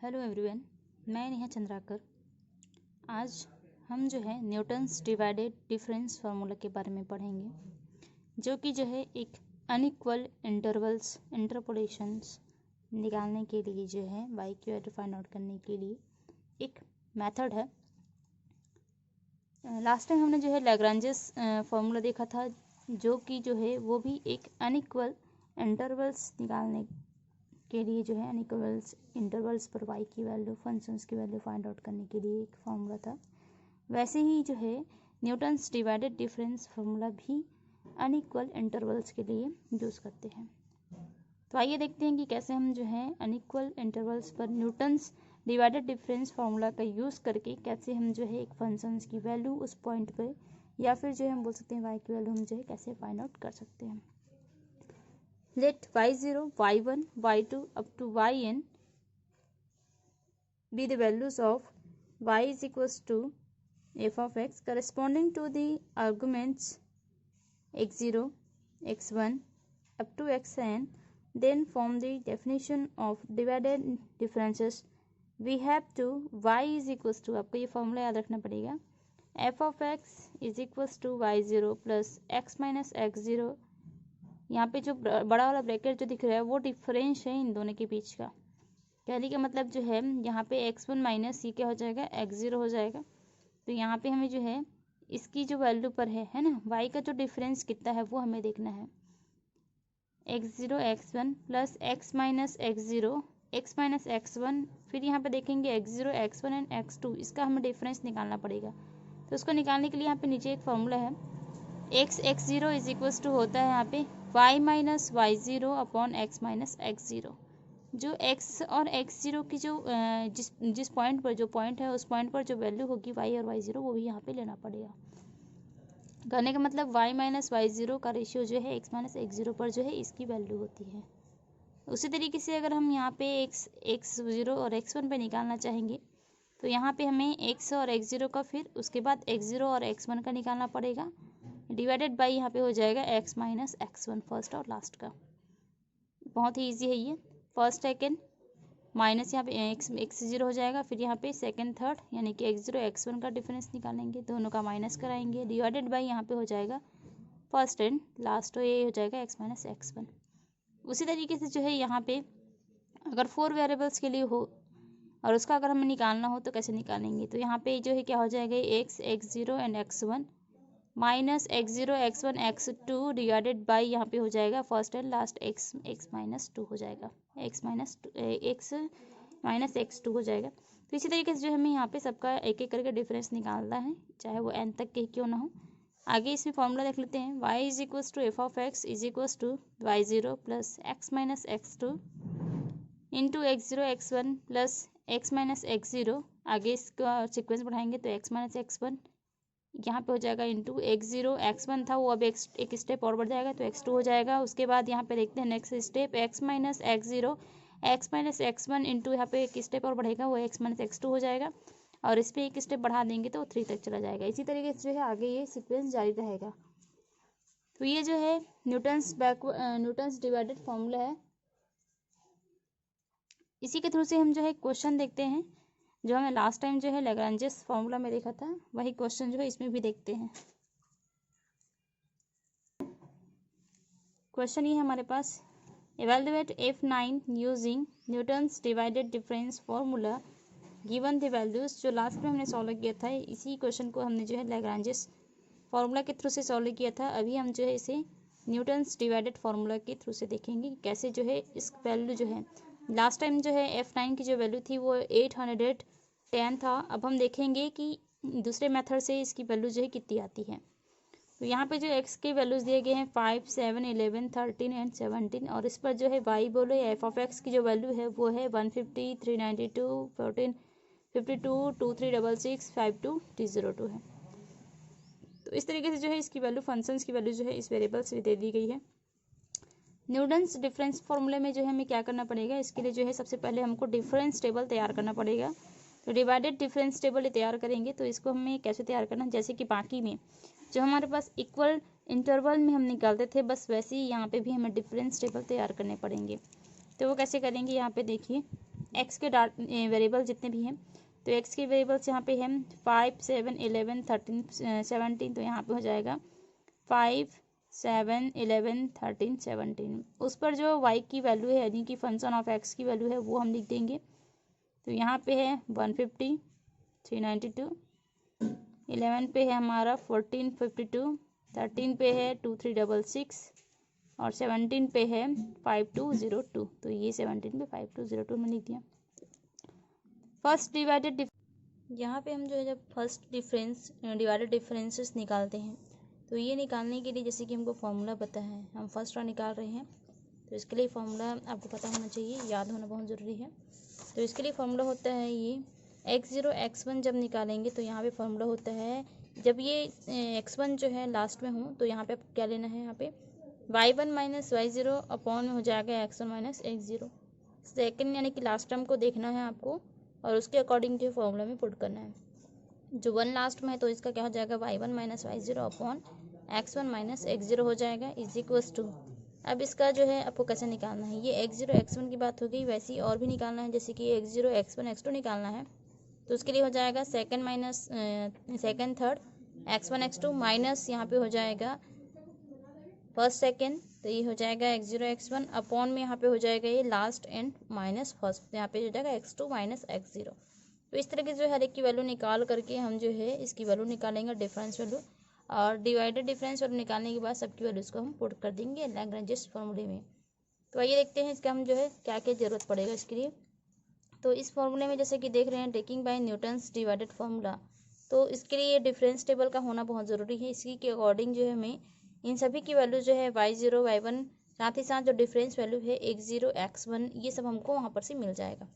Hello everyone, मैं नेहा चंद्राकर। आज हम जो है न्यूटन्स डिवाइडेड डिफरेंस फार्मूला के बारे में पढ़ेंगे, जो कि जो है एक अनइक्वल इंटरवल्स इंटरपोलेशंस निकालने के लिए जो है वाई की वैल्यू फाइंड आउट करने के लिए एक मेथड है। लास्ट टाइम हमने जो है लैग्रांजेस फार्मूला देखा था, जो कि जो है वो भी एक अनइक्वल इंटरवल्स निकालने के लिए जो है अनइक्वल्स इंटरवल्स पर वाई की वैल्यू फंक्शंस की वैल्यू फाइंड आउट करने के लिए एक फार्मूला था। वैसे ही जो है न्यूटन्स डिवाइडेड डिफरेंस फार्मूला भी अनइक्वल इंटरवल्स के लिए यूज़ करते हैं। तो आइए देखते हैं कि कैसे हम जो है अनइक्वल इंटरवल्स पर न्यूटन्स डिवाइडेड डिफरेंस फार्मूला का यूज़ करके कैसे हम जो है एक फंक्शंस की वैल्यू उस पॉइंट पर या फिर जो है हम बोल सकते हैं वाई की वैल्यू हम जो है कैसे फाइंड आउट कर सकते हैं। Let y0, y1, y2 up to yn be the values of y is equals to f of x corresponding to the arguments x0, x1 up to xn. Then from the definition of divided differences we have to y is equals to, आपको ये formula याद रखना पड़ेगा, f of x is equals to y0 plus x minus x0। यहाँ पे जो बड़ा वाला ब्रैकेट जो दिख रहा है वो डिफरेंस है इन दोनों के बीच का। कहने का मतलब जो है यहाँ पे x1 माइनस ये क्या हो जाएगा, x0 हो जाएगा। तो यहाँ पे हमें जो है इसकी जो वैल्यू पर है ना, y का जो डिफरेंस कितना है वो हमें देखना है। x0 x1 plus x minus x0 x minus x1, फिर यहाँ पे देखेंगे x0 x1 एंड x2, इसका हमें डिफरेंस निकालना पड़ेगा। तो उसको निकालने के लिए यहाँ पे नीचे एक फॉर्मूला है, x0 इज इक्वल्स टू होता है यहाँ पे y minus y0 upon x minus x0। जो x और x0 की जो जिस पॉइंट पर जो पॉइंट है उस पॉइंट पर जो वैल्यू होगी y और y0 वो भी यहाँ पे लेना पड़ेगा। कहने का मतलब y माइनस y0 का रेशियो जो है x माइनस x0 पर जो है इसकी वैल्यू होती है। उसी तरीके से अगर हम यहाँ पे x0 और x1 पे निकालना चाहेंगे तो यहाँ पे हमें x और x0 का, फिर उसके बाद x0 और x1 का निकालना पड़ेगा, डिवाइडेड बाई यहाँ पे हो जाएगा x माइनस x1 फर्स्ट और लास्ट का। बहुत ही इजी है ये। फर्स्ट सेकेंड माइनस यहाँ पे x0 हो जाएगा, फिर यहाँ पे सेकेंड थर्ड यानी कि x0 x1 का डिफरेंस निकालेंगे, दोनों का माइनस कराएंगे, डिवाइडेड बाई यहाँ पे हो जाएगा फर्स्ट एंड लास्ट, तो ये हो जाएगा x माइनस x1। उसी तरीके से जो है यहाँ पे अगर 4 वेरिएबल्स के लिए हो और उसका अगर हमें निकालना हो तो कैसे निकालेंगे, तो यहाँ पे जो है क्या हो जाएगा x x0 and x1 minus x0 x1 x2 divided by यहाँ पे हो जाएगा first and last x minus 2 हो जाएगा, x माइनस x2 हो जाएगा। तो इसी तरीके से जो हमें यहाँ पे सबका एक एक करके डिफरेंस निकालना है, चाहे वो n तक के क्यों ना हो। आगे इसमें फॉर्मूला देख लेते हैं, y is equals to f of x is equals to y0 plus x minus x2 into x0 x1 plus x minus x0। आगे इसका सिक्वेंस बढ़ाएंगे तो x माइनस x1 यहाँ पे हो जाएगा इंटू x0 x1 था वो अब एक स्टेप और बढ़ जाएगा तो x2 हो जाएगा। उसके बाद यहाँ पे देखते हैं next step x minus x1 into यहाँ पे एक स्टेप और बढ़ेगा वो x माइनस x2 हो जाएगा, और इस पर एक स्टेप बढ़ा देंगे तो 3 तक चला जाएगा। इसी तरीके से जो है आगे ये सीक्वेंस जारी रहेगा। तो ये जो है न्यूटन्स डिवाइडेड फार्मूला है। इसी के थ्रू से हम जो है क्वेश्चन देखते हैं, जो हमें लास्ट टाइम जो है लैग्रांजेस फार्मूला में देखा था वही क्वेश्चन जो है इसमें भी देखते हैं। क्वेश्चन ये है हमारे पास, evaluate f9 using Newton's divided difference formula given the values. जो लास्ट में हमने सॉल्व किया था इसी क्वेश्चन को हमने जो है लैग्रांजेस फार्मूला के थ्रू से सॉल्व किया था। अभी हम जो है इसे न्यूटन्स डिवाइडेड फार्मूला के थ्रू से देखेंगे कैसे जो है इस वैल्यू जो है, लास्ट टाइम जो है f9 की जो वैल्यू थी वो 810 था। अब हम देखेंगे कि दूसरे मेथड से इसकी वैल्यू जो है कितनी आती है। तो यहाँ पे जो x के वैल्यूज़ दिए गए हैं 5, 7, 11, 13 एंड 17, और इस पर जो है y बोलो या f ऑफ x की जो वैल्यू है वो है 150, 392, 14, 52, 2366, 52, 302 है। तो इस तरीके से जो है इसकी वैल्यू फंक्शंस की वैल्यू जो है इस वेरिएबल से दे दी गई है। न्यूटन्स डिफरेंस फार्मूले में जो है हमें क्या करना पड़ेगा, इसके लिए जो है सबसे पहले हमको डिफरेंस टेबल तैयार करना पड़ेगा। तो डिवाइडेड डिफरेंस टेबल तैयार करेंगे तो इसको हमें कैसे तैयार करना, जैसे कि बाकी में जो हमारे पास इक्वल इंटरवल में हम निकालते थे बस वैसे ही यहाँ पे भी हमें डिफरेंस टेबल तैयार करने पड़ेंगे। तो वो कैसे करेंगे, यहाँ पे देखिए एक्स के वेरिएबल जितने भी हैं, तो एक्स के वेरिएबल्स यहाँ पे हैं 5, 7, 11, 13, 17, तो यहाँ पे हो जाएगा 5, 7, 11, 13, 17। उस पर जो वाई की वैल्यू है यानी कि फंक्शन ऑफ एक्स की वैल्यू है वो हम लिख देंगे। तो यहाँ पे है 150, 392, 11 पे है हमारा 1452, 13 पे है 2366 और 17 पे है 5202। तो ये 17 पे 5202 में लिख दिया। फर्स्ट डिवाइडेड, यहाँ पे हम जो है जब फर्स्ट डिफरेंस डिवाइडेड डिफरेंसेस निकालते हैं तो ये निकालने के लिए जैसे कि हमको फॉर्मूला पता है, हम फर्स्ट वाला निकाल रहे हैं तो इसके लिए फॉर्मूला आपको पता होना चाहिए, याद होना बहुत ज़रूरी है। तो इसके लिए फॉर्मूला होता है ये x0 x1 जब निकालेंगे तो यहाँ पे फॉर्मूला होता है, जब ये x1 जो है लास्ट में हो तो यहाँ पे आपको क्या लेना है, यहाँ पे y1 माइनस y0 अपॉन में हो जाएगा x1 माइनस x0। सेकेंड यानी कि लास्ट टर्म को देखना है आपको और उसके अकॉर्डिंग जो फॉर्मूला में पुट करना है। जो 1 लास्ट में है तो इसका क्या हो जाएगा y1 minus y0 upon x1 minus x0 हो जाएगा इज इक्वल्स टू। अब इसका जो है आपको कैसे निकालना है, ये x0 x1 की बात हो गई, वैसे ही और भी निकालना है, जैसे कि x0 x1 x2 निकालना है तो उसके लिए हो जाएगा second minus second third x1 x2 minus यहाँ पे हो जाएगा फर्स्ट सेकंड, तो ये हो जाएगा x0 x1 अपॉन में यहाँ पे हो जाएगा ये लास्ट एंड माइनस फर्स्ट, तो यहाँ पे हो जाएगा x2 माइनस x0। तो इस तरह की जो हर एक की वैल्यू निकाल करके हम जो है इसकी वैल्यू निकालेंगे डिफरेंस वैल्यू, और डिवाइडेड डिफरेंस वैल्यू निकालने के बाद सबकी वैल्यूज़ को हम पुट कर देंगे लैग्रेंजेस फॉर्मूले में। तो आइए देखते हैं इसका हम जो है क्या क्या ज़रूरत पड़ेगा इसके लिए। तो इस फॉर्मूले में जैसे कि देख रहे हैं taking by Newton's divided formula, तो इसके लिए डिफरेंस टेबल का होना बहुत ज़रूरी है। इसी के अकॉर्डिंग जो है हमें इन सभी की वैल्यू जो है y0 y1 साथ ही साथ जो डिफरेंस वैल्यू है x0 x1 ये सब हमको वहाँ पर से मिल जाएगा।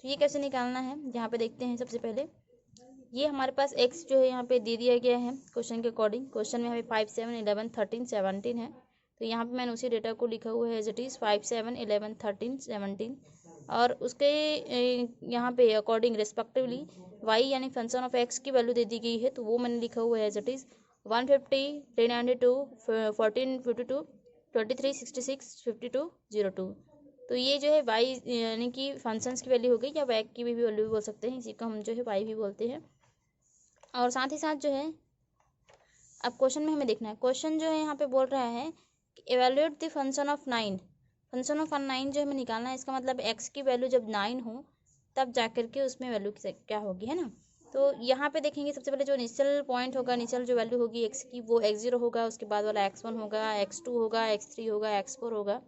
तो ये कैसे निकालना है यहाँ पे देखते हैं। सबसे पहले ये हमारे पास x जो है यहाँ पे दे दिया गया है क्वेश्चन के अकॉर्डिंग। क्वेश्चन में हमें 5, 7, 11, 13, 17 है, तो यहाँ पे मैंने उसी डेटा को लिखा हुआ है एज इट इज़ 5, 7, 11, 13, 17 और उसके यहाँ पे अकॉर्डिंग रिस्पेक्टिवली y यानी फंक्शन ऑफ x की वैल्यू दे दी गई है, तो वो मैंने लिखा हुआ है एज इट इज़ 150, 392, 1452, 2366, 5202। तो ये जो है y यानी कि फंक्शंस की वैल्यू हो गई, या y की भी वैल्यू बोल सकते हैं, इसी को हम जो है y भी बोलते हैं। और साथ ही साथ जो है अब क्वेश्चन में हमें देखना है, क्वेश्चन जो है यहाँ पे बोल रहा है evaluate the function of 9। Function of 9 जो हमें निकालना है, इसका मतलब x की वैल्यू जब 9 हो तब जाकर के उसमें वैल्यू क्या होगी, है ना। तो यहाँ पे देखेंगे सबसे पहले जो इनिशियल पॉइंट होगा, इनिशियल जो वैल्यू होगी x की वो x0 होगा, उसके बाद वाला x1 होगा, x2 होगा, x3 होगा, x4 होगा।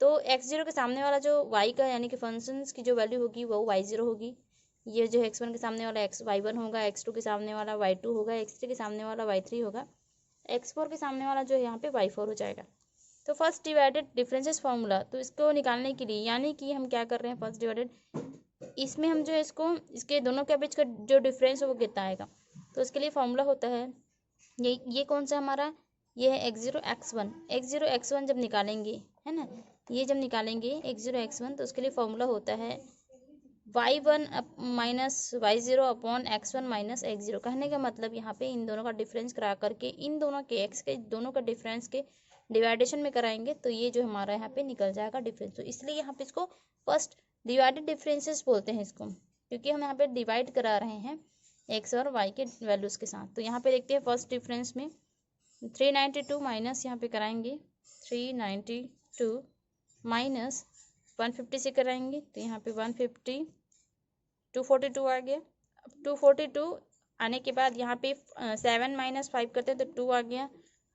तो x0 के सामने वाला जो y का यानी कि फंक्शंस की जो वैल्यू होगी वो y0 होगी। ये जो x1 के सामने वाला y1 होगा, x2 के सामने वाला y2 होगा, x3 के सामने वाला y3 होगा, x4 के सामने वाला जो है यहाँ पे y4 हो जाएगा। तो फर्स्ट डिवाइडेड डिफरेंसेस फार्मूला, तो इसको निकालने के लिए यानी कि हम क्या कर रहे हैं फर्स्ट डिवाइडेड, इसमें हम जो है इसको इसके दोनों के बीच का जो डिफरेंस है वो कितना आएगा। तो इसके लिए फार्मूला होता है ये कौन सा हमारा, ये है x0 x1। x0 x1 जब निकालेंगे, है ना, ये जब निकालेंगे x0 x1 तो उसके लिए फार्मूला होता है y1 minus y0 upon x1 minus x0। कहने का मतलब यहाँ पे इन दोनों का डिफरेंस करा करके इन दोनों के x के दोनों का डिफरेंस के डिवाइडेशन में कराएंगे तो ये जो हमारा यहाँ पे निकल जाएगा डिफरेंस। तो इसलिए यहाँ पे इसको फर्स्ट डिवाइडेड डिफरेंसेस बोलते हैं इसको, क्योंकि हम यहाँ पे डिवाइड करा रहे हैं x और y के वैल्यूज़ के साथ। तो यहाँ पे देखते हैं फर्स्ट डिफरेंस में 392 माइनस यहाँ पे कराएंगे 392 माइनस 150 से कराएंगे तो यहाँ पे 150, 242 आ गया। अब 242 आने के बाद यहाँ पे 7 माइनस 5 करते हैं तो 2 आ गया,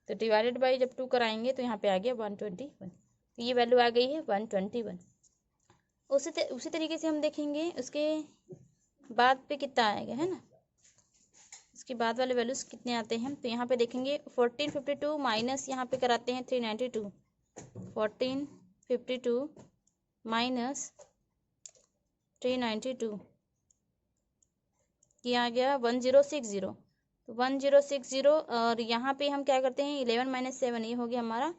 तो डिवाइडेड बाई जब 2 कराएंगे तो यहाँ पे आ गया 121, तो ये वैल्यू आ गई है 121। उसी तरीके से हम देखेंगे उसके बाद पे कितना आएगा, है ना, उसके बाद वाले वैल्यूज कितने आते हैं। तो यहाँ पे देखेंगे 1452 माइनस यहाँ पे कराते हैं 392, 1452 माइनस 392 ये आ गया 1060। तो 1060 और यहाँ पे हम क्या करते हैं 11 माइनस 7 ये हो गया हमारा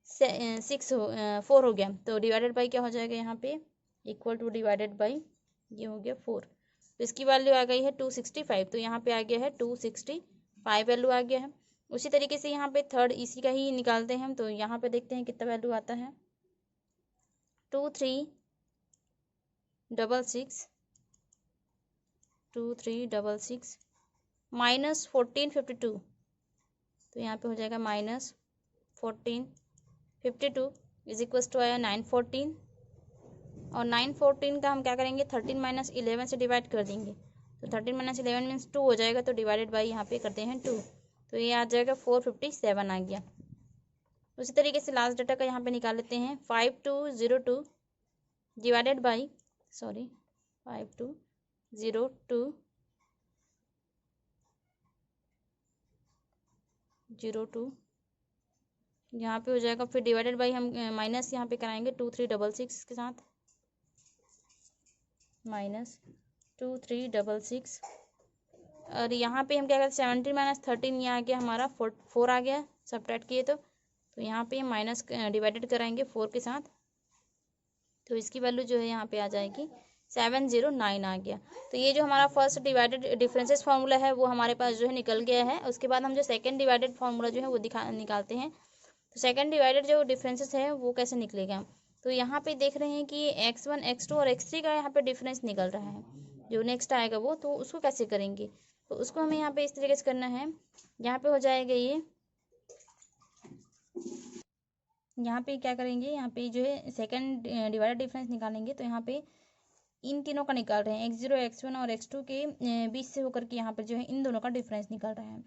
4 हो गया। तो डिवाइडेड बाई क्या हो जाएगा यहाँ पे इक्वल टू डिवाइडेड बाई ये हो गया 4। तो इसकी वैल्यू आ गई है 265, तो यहाँ पे आ गया है 265 वैल्यू आ गया है। उसी तरीके से यहाँ पे थर्ड इसी का ही निकालते हैं, तो यहाँ पे देखते हैं कितना वैल्यू आता है 2359 2359 2366 माइनस 1452, तो यहाँ पे हो जाएगा माइनस 1452 इज इक्वल्स टू आया 914, और 914 का हम क्या करेंगे 13 माइनस 11 से डिवाइड कर देंगे, तो 13 माइनस 11 मीन्स 2 हो जाएगा, तो डिवाइडेड बाई यहाँ पे करते हैं 2, तो ये आ जाएगा 457 आ गया। उसी तरीके से लास्ट डेटा का यहाँ पे निकाल लेते हैं 5202 डिवाइडेड बाई 5202 यहाँ पे हो जाएगा, फिर डिवाइडेड बाई हम माइनस यहाँ पे कराएंगे 2366 के साथ, माइनस 2366, और यहाँ पे हम क्या करते हैं 17 माइनस 13, ये आ गया हमारा 4 आ गया, सब्ट्रैक्ट किए तो यहाँ पे माइनस डिवाइडेड कराएंगे 4 के साथ, तो इसकी वैल्यू जो है यहाँ पे आ जाएगी 709 आ गया। तो ये जो हमारा फर्स्ट डिवाइडेड डिफरेंसेस फार्मूला है वो हमारे पास जो है निकल गया है। उसके बाद हम जो सेकंड डिवाइडेड फार्मूला जो है वो निकालते हैं। तो सेकंड डिवाइडेड जो डिफरेंसेस है वो कैसे निकलेगा, तो यहाँ पे देख रहे हैं कि x1 x2 और x3 का यहाँ पे डिफरेंस निकल रहा है, जो नेक्स्ट आएगा वो, तो उसको कैसे करेंगे, तो उसको हमें यहाँ पे इस तरीके से करना है। यहाँ पे हो जाएगा ये, यहाँ पे क्या करेंगे, यहाँ पे जो है सेकंड डिवाइडेड डिफरेंस निकालेंगे, तो यहाँ पे इन तीनों का निकाल रहे हैं, x0 x1 और x2 के बीच से होकर के यहाँ पर जो है इन दोनों का डिफरेंस निकल रहा है।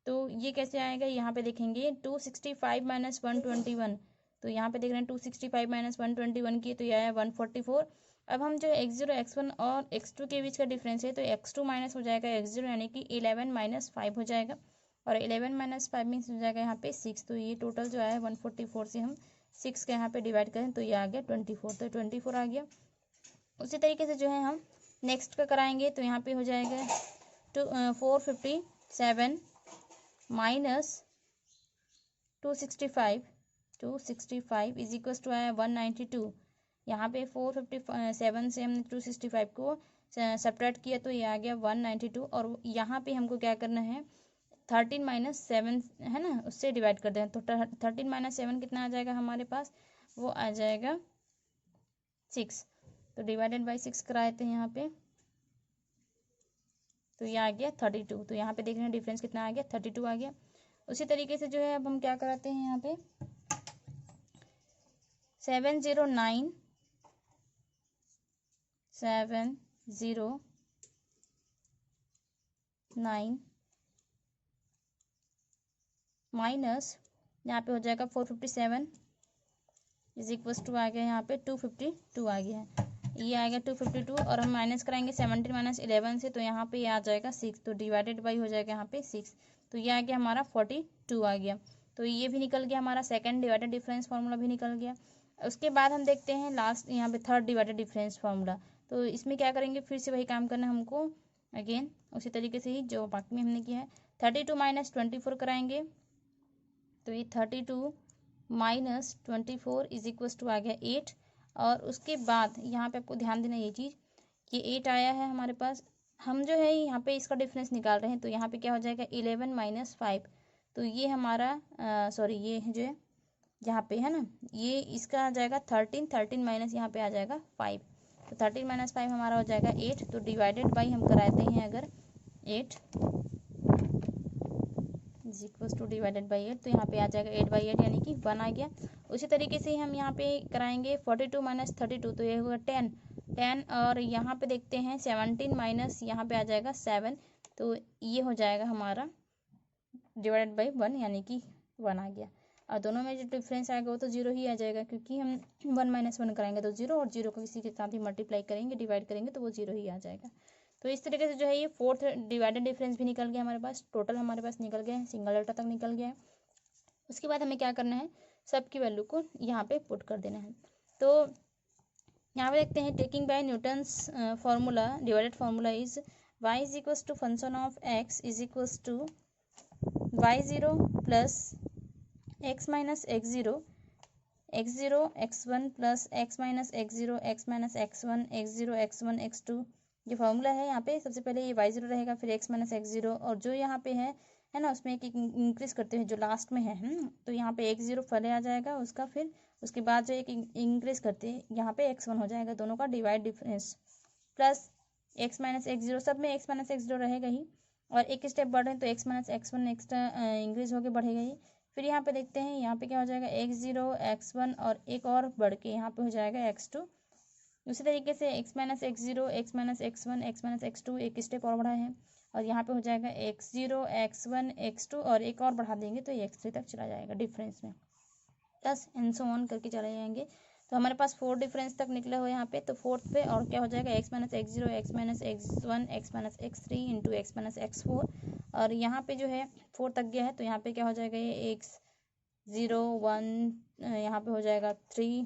तो ये कैसे आएगा, यहाँ पे देखेंगे 265 माइनस 121, तो यहाँ पे देख रहे हैं 265 माइनस 121 की, तो यह आया 144। अब हम जो x0 x1 और x2 के बीच का डिफरेंस है, तो x2 माइनस हो जाएगा x0 यानी कि 11 माइनस 5 हो जाएगा, और 11 माइनस 5 मीन्स हो जाएगा यहाँ पे 6, तो ये टोटल जो आया 144 से हम 6 के यहाँ पे डिवाइड करें तो ये आ गया 24, तो 24 आ गया। उसी तरीके से जो है हम नेक्स्ट का कराएंगे, तो यहाँ पे हो जाएगा 457 माइनस 265 इज इक्वल टू आया 192। यहाँ पे 457 से हमने 265 को सब्ट्रैक्ट किया तो ये आ गया 192, और यहाँ पे हमको क्या करना है 13 माइनस 7 है ना, उससे डिवाइड कर दें, तो 13 माइनस 7 कितना आ जाएगा हमारे पास, वो आ जाएगा 6, तो डिवाइडेड बाई 6 कराए थे यहाँ पे, तो ये आ गया 32, तो यहाँ पे देख रहे हैं डिफरेंस कितना आ गया 32 आ गया। उसी तरीके से जो है अब हम क्या कराते हैं यहाँ पे 709 माइनस यहाँ पे हो जाएगा 457 इज इक्वल टू आ गया यहाँ पे 252 आ गया है, ये आ गया 252, और हम माइनस कराएंगे 17 माइनस 11 से, तो यहाँ पे ये आ जाएगा 6, तो डिवाइडेड बाई हो जाएगा यहाँ पे 6, तो ये आ गया हमारा 42 आ गया। तो ये भी निकल गया हमारा सेकंड डिवाइडेड डिफरेंस फार्मूला भी निकल गया। उसके बाद हम देखते हैं लास्ट यहाँ पे थर्ड डिवाइडेड डिफरेंस फार्मूला, तो इसमें क्या करेंगे फिर से वही काम करना है हमको, अगेन उसी तरीके से ही जो बाकी में हमने किया है 32 माइनस 24 कराएंगे, तो ये 32 माइनस 24 इज इक्वल टू आ गया 8, और उसके बाद यहाँ पे आपको ध्यान देना ये चीज़, ये 8 आया है हमारे पास, हम जो है यहाँ पे इसका डिफरेंस निकाल रहे हैं, तो यहाँ पे क्या हो जाएगा 11 माइनस 5, तो ये हमारा सॉरी ये जो है यहाँ पे है ना, ये इसका आ जाएगा 13 माइनस यहाँ पे आ जाएगा 5, तो 13 माइनस 5 हमारा हो जाएगा 8, तो डिवाइडेड बाई हम कराते हैं अगर 8 is equal two divided by 8, तो यहाँ पे आ जाएगा 8/8 यानी कि 1 आ गया। उसी तरीके से हम यहाँ पे कराएंगे 42 माइनस 32, तो ये होगा 10, और यहाँ पे देखते हैं 17 माइनस यहाँ पे आ जाएगा 7, तो ये हो जाएगा हमारा डिवाइडेड बाई 1 यानी कि 1 आ गया। और दोनों में जो डिफरेंस आएगा वो तो 0 ही आ जाएगा, क्योंकि हम 1 माइनस 1 कराएंगे तो 0, और 0 को किसी के साथ ही मल्टीप्लाई करेंगे डिवाइड करेंगे तो वो 0 ही आ जाएगा। तो इस तरीके से जो है ये फोर्थ डिवाइडेड डिफरेंस भी निकल गया हमारे पास, टोटल हमारे पास निकल गया है, सिंगल डेटा तक निकल गया है। उसके बाद हमें क्या करना है, सबकी वैल्यू को यहाँ पे पुट कर देना है। तो यहाँ पे देखते हैं taking by Newton's formula divided formula is y is equals to function of x is equals to y0 plus x minus x0 x1 plus x minus x0 x minus x1 x0 x1 x2, ये formula है। यहाँ पे सबसे पहले ये y0 रहेगा, फिर x minus x0, और जो यहाँ पे है ना उसमें एक इंक्रीज करते हैं जो लास्ट में है, तो यहाँ पे x0 पहले आ जाएगा, उसका फिर उसके बाद जो एक इंक्रीज करते हैं यहाँ पे x1 हो जाएगा, दोनों का divide difference, plus x minus x zero, सब में x माइनस एक्स जीरो रहेगा ही, और एक स्टेप बढ़ रहे हैं तो x minus x1 extra increase होकर बढ़ेगा ही। फिर यहाँ पे देखते हैं यहाँ पे क्या हो जाएगा x0 x1 और एक और बढ़ के यहाँ पे हो जाएगा x2। उसी तरीके से x minus x0 x minus x1 x minus x2 एक स्टेप और बढ़ा है, और यहाँ पे हो जाएगा x0 x1 x2 और एक और बढ़ा देंगे तो ये x3 तक चला जाएगा डिफरेंस में, प्लस एंड सो ऑन करके चले जाएंगे। तो हमारे पास 4 डिफरेंस तक निकले हुए यहाँ पे, तो फोर्थ पे और क्या हो जाएगा x minus x0 x minus x1 x minus x3 into x minus x4, और यहाँ पे जो है 4 तक गया है तो यहाँ पे क्या हो जाएगा ये x0 1, यहाँ पे हो जाएगा 3,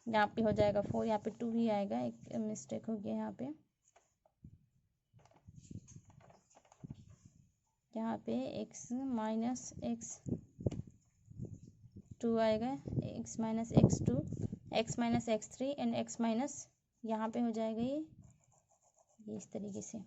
यहाँ पे हो जाएगा 4, यहाँ पे 2 ही आएगा, एक मिस्टेक हो गया यहाँ पे x माइनस x2 आएगा, x minus x2 x minus x3 and x minus यहाँ पे हो जाएगा ये इस तरीके से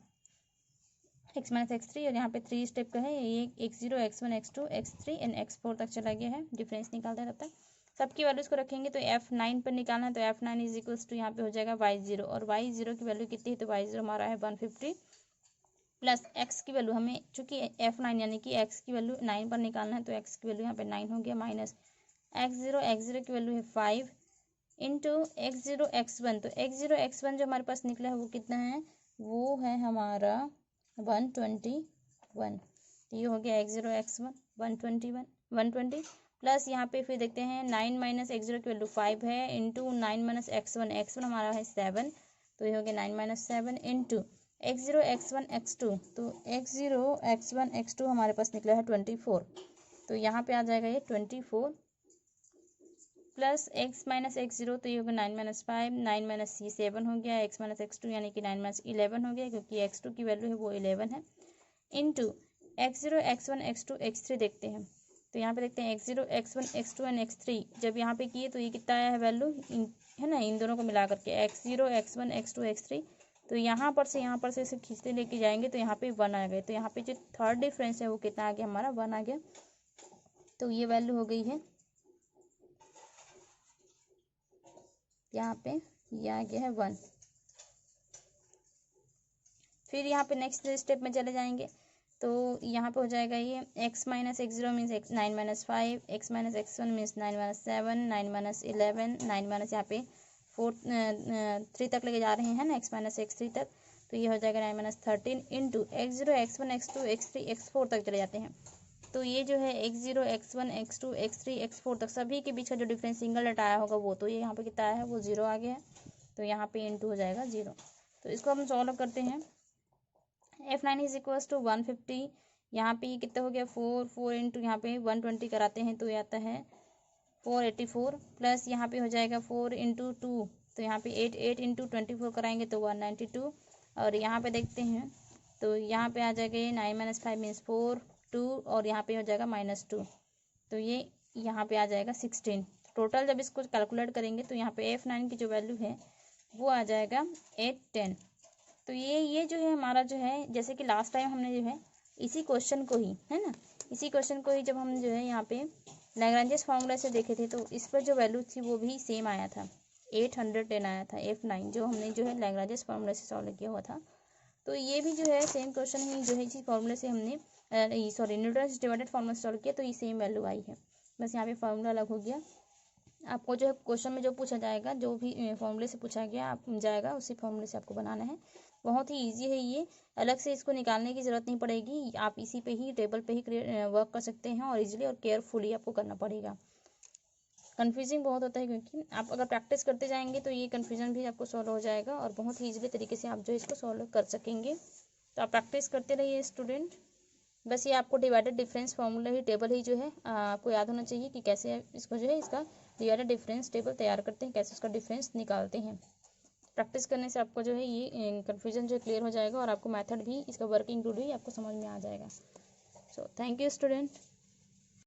x माइनस x3, और यहाँ पे 3 स्टेप का है ये, x0 x1 x2 x3 and x4 तक चला गया है। डिफरेंस निकालते हैं तब तक सबकी वैल्यूज को रखेंगे, तो F9 पर निकालना है तो F9 इज इक्वल्स टू यहाँ पे हो जाएगा y0, और y0 की वैल्यू कितनी है तो y0 हमारा है 150, प्लस x की वैल्यू हमें चूंकि F9 यानी कि x की वैल्यू 9 पर निकालना है तो x की वैल्यू यहाँ पे 9 हो गया, माइनस x0 की वैल्यू है 5 इंटू x0 x1, तो x0 x1 जो हमारे पास निकला है वो कितना है, वो है हमारा 121, तो ये हो गया x0 x1 120, प्लस यहाँ पे फिर देखते हैं 9 माइनस x0 की वैल्यू 5 है इंटू 9 माइनस x1 हमारा है 7, तो ये हो गया 9 minus 7 into x0 x1 x2, तो x0 x1 x2 हमारे पास निकला है 24, तो यहाँ पे आ जाएगा ये 24 प्लस x माइनस x0, तो ये होगा 9 माइनस 5, 9 माइनस 7 हो गया, x माइनस x2 यानी कि 9 माइनस 11 हो गया क्योंकि x2 की वैल्यू है वो 11 है, into x0 x1 x2 x3 देखते हैं, तो यहाँ पे देखते हैं x0 x1 x2 and x3 जब यहाँ पे किए तो ये कितना आया है वैल्यू, है ना, इन दोनों को मिला करके x0 x1 x2 x3, तो यहाँ पर से इसे खींचते लेके जाएंगे तो यहाँ पे 1 आ गए, तो यहाँ पे जो थर्ड डिफरेंस है वो कितना आ गया हमारा 1 आ गया, तो ये वैल्यू हो गई है यहाँ पे, ये आ गया है 1। फिर यहाँ पे नेक्स्ट स्टेप में चले जाएंगे तो यहाँ पे हो जाएगा ये x minus x0 means 9 minus 5, x minus x1 means 9 minus 7, 9 minus 11, 9 minus यहाँ पे 3 तक लेके जा रहे हैं ना, x माइनस x3 तक, तो ये हो जाएगा 9 minus 13 into x0 x1 x2 x3 x4 तक चले जाते हैं, तो ये जो है x0 x1 x2 x3 x4 तक सभी के बीच का जो डिफरेंस सिंगल डेटा आया होगा वो, तो ये यहाँ पे कितना आया है वो 0 आ गया है, तो यहाँ पे इंटू हो जाएगा 0। तो इसको हम सॉल्व करते हैं, F9 इज इक्वल्स टू 150, यहाँ पे कितना हो गया 4 इंटू यहाँ पे 120 कराते हैं तो ये आता है 484, प्लस यहाँ पे हो जाएगा 4 इंटू 2, तो यहाँ पे 8 इंटू 24 कराएंगे तो 192, और यहाँ पे देखते हैं तो यहाँ पे आ जाएगा ये 9 माइनस 5 मीन्स 4 2, और यहाँ पे हो जाएगा -2, तो ये यहाँ पे आ जाएगा 16। टोटल जब इसको कैलकुलेट करेंगे तो यहाँ पे F9 की जो वैल्यू है वो आ जाएगा 810। तो ये जो है हमारा जो है, जैसे कि लास्ट टाइम हमने जो है इसी क्वेश्चन को ही, है ना, इसी क्वेश्चन को ही जब हम जो है यहाँ पे लैग्रेंजेस फार्मूला से देखे थे तो इस पर जो वैल्यू थी वो भी सेम आया था, 810 आया था F9, जो हमने जो है लैग्रेंजेस फार्मूला से सॉल्व किया हुआ था। तो ये भी जो है सेम क्वेश्चन ही जो है इसी फार्मूले से हमने न्यूटन्स डिवाइडेड फार्मूला से सॉल्व किया, तो ये सेम वैल्यू आई है, बस यहाँ पे फार्मूला अलग हो गया। आपको जो है क्वेश्चन में जो पूछा जाएगा, जो भी फॉर्मूले से पूछा गया आप जाएगा उसी फॉर्मूले से आपको बनाना है, बहुत ही इजी है ये, अलग से इसको निकालने की ज़रूरत नहीं पड़ेगी, आप इसी पे ही टेबल पे ही वर्क कर सकते हैं, और इजीली और केयरफुली आपको करना पड़ेगा। कन्फ्यूजिंग बहुत होता है क्योंकि आप अगर प्रैक्टिस करते जाएंगे तो ये कन्फ्यूजन भी आपको सॉल्व हो जाएगा और बहुत ही ईजिली तरीके से आप जो इसको सॉल्व कर सकेंगे। तो आप प्रैक्टिस करते रहिए स्टूडेंट। बस ये आपको डिवाइडेड डिफरेंस फार्मूला ही टेबल ही जो है आपको याद होना चाहिए कि कैसे इसको जो है इसका डिवाइडेड डिफरेंस टेबल तैयार करते हैं, कैसे उसका डिफरेंस निकालते हैं। प्रैक्टिस करने से आपको जो है ये कन्फ्यूजन जो क्लियर हो जाएगा और आपको मेथड भी, इसका वर्किंग रूल भी आपको समझ में आ जाएगा। So thank you student.